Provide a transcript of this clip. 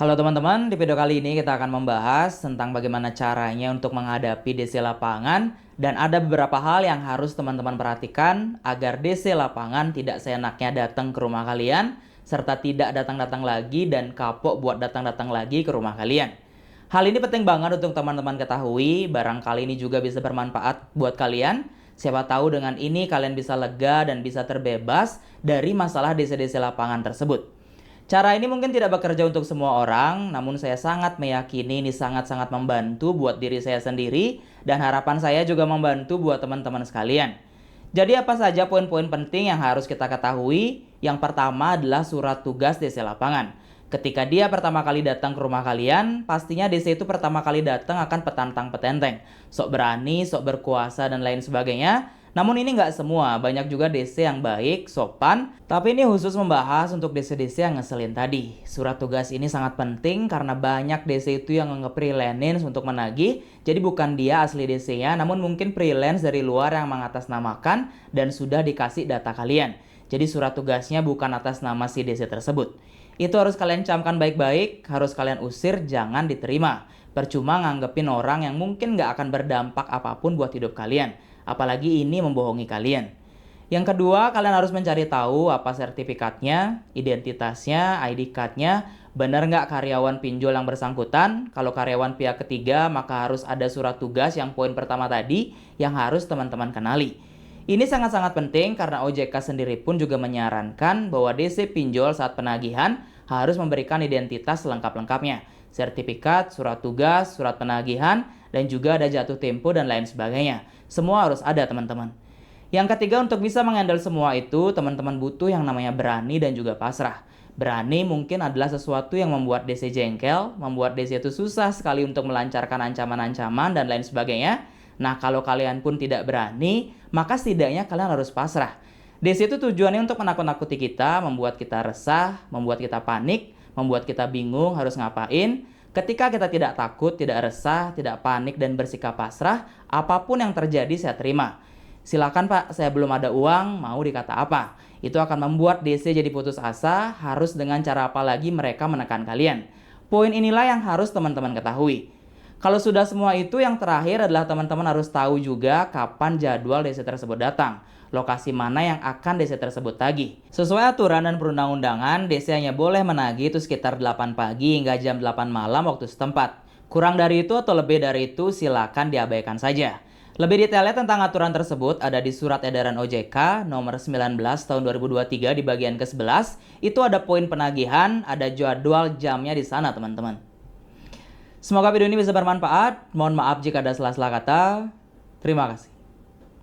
Halo teman-teman, di video kali ini kita akan membahas tentang bagaimana caranya untuk menghadapi DC lapangan dan ada beberapa hal yang harus teman-teman perhatikan agar DC lapangan tidak seenaknya datang ke rumah kalian serta tidak datang-datang lagi dan kapok buat datang-datang lagi ke rumah kalian. Hal ini penting banget untuk teman-teman ketahui, barangkali ini juga bisa bermanfaat buat kalian. Siapa tahu dengan ini kalian bisa lega dan bisa terbebas dari masalah DC-DC lapangan tersebut. Cara ini mungkin tidak bekerja untuk semua orang, namun saya sangat meyakini ini sangat-sangat membantu buat diri saya sendiri dan harapan saya juga membantu buat teman-teman sekalian. Jadi apa saja poin-poin penting yang harus kita ketahui? Yang pertama adalah surat tugas DC lapangan. Ketika dia pertama kali datang ke rumah kalian, pastinya DC itu pertama kali datang akan petantang petenteng. Sok berani, sok berkuasa, dan lain sebagainya. Namun ini nggak semua, banyak juga DC yang baik, sopan. Tapi ini khusus membahas untuk DC-DC yang ngeselin tadi. Surat tugas ini sangat penting karena banyak DC itu yang nge-freelance untuk menagih. Jadi bukan dia asli DC-nya, namun mungkin freelance dari luar yang mengatasnamakan dan sudah dikasih data kalian. Jadi surat tugasnya bukan atas nama si DC tersebut. Itu harus kalian camkan baik-baik, harus kalian usir, jangan diterima. Percuma nganggepin orang yang mungkin nggak akan berdampak apapun buat hidup kalian. Apalagi ini membohongi kalian. Yang kedua, kalian harus mencari tahu apa sertifikatnya, identitasnya, ID card-nya, benar nggak karyawan pinjol yang bersangkutan. Kalau karyawan pihak ketiga, maka harus ada surat tugas yang poin pertama tadi yang harus teman-teman kenali. Ini sangat-sangat penting karena OJK sendiri pun juga menyarankan bahwa DC pinjol saat penagihan harus memberikan identitas lengkap-lengkapnya. Sertifikat, surat tugas, surat penagihan, dan juga ada jatuh tempo dan lain sebagainya. Semua harus ada teman-teman. Yang ketiga, untuk bisa mengendal semua itu, teman-teman butuh yang namanya berani dan juga pasrah. Berani mungkin adalah sesuatu yang membuat DC jengkel, membuat DC itu susah sekali untuk melancarkan ancaman-ancaman dan lain sebagainya. Nah, kalau kalian pun tidak berani, maka setidaknya kalian harus pasrah. DC itu tujuannya untuk menakut-nakuti kita, membuat kita resah, membuat kita panik, membuat kita bingung harus ngapain. Ketika kita tidak takut, tidak resah, tidak panik, dan bersikap pasrah, apapun yang terjadi saya terima. Silakan Pak, saya belum ada uang, mau dikata apa? Itu akan membuat DC jadi putus asa, harus dengan cara apa lagi mereka menekan kalian. Poin inilah yang harus teman-teman ketahui. Kalau sudah semua itu, yang terakhir adalah teman-teman harus tahu juga kapan jadwal DC tersebut datang. Lokasi mana yang akan DC tersebut tagih. Sesuai aturan dan perundang-undangan, DC hanya boleh menagih itu sekitar 8 pagi hingga jam 8 malam waktu setempat. Kurang dari itu atau lebih dari itu silakan diabaikan saja. Lebih detailnya tentang aturan tersebut ada di Surat Edaran OJK nomor 19 tahun 2023 di bagian ke-11. Itu ada poin penagihan, ada jadwal jamnya di sana teman-teman. Semoga video ini bisa bermanfaat. Mohon maaf jika ada salah-salah kata. Terima kasih.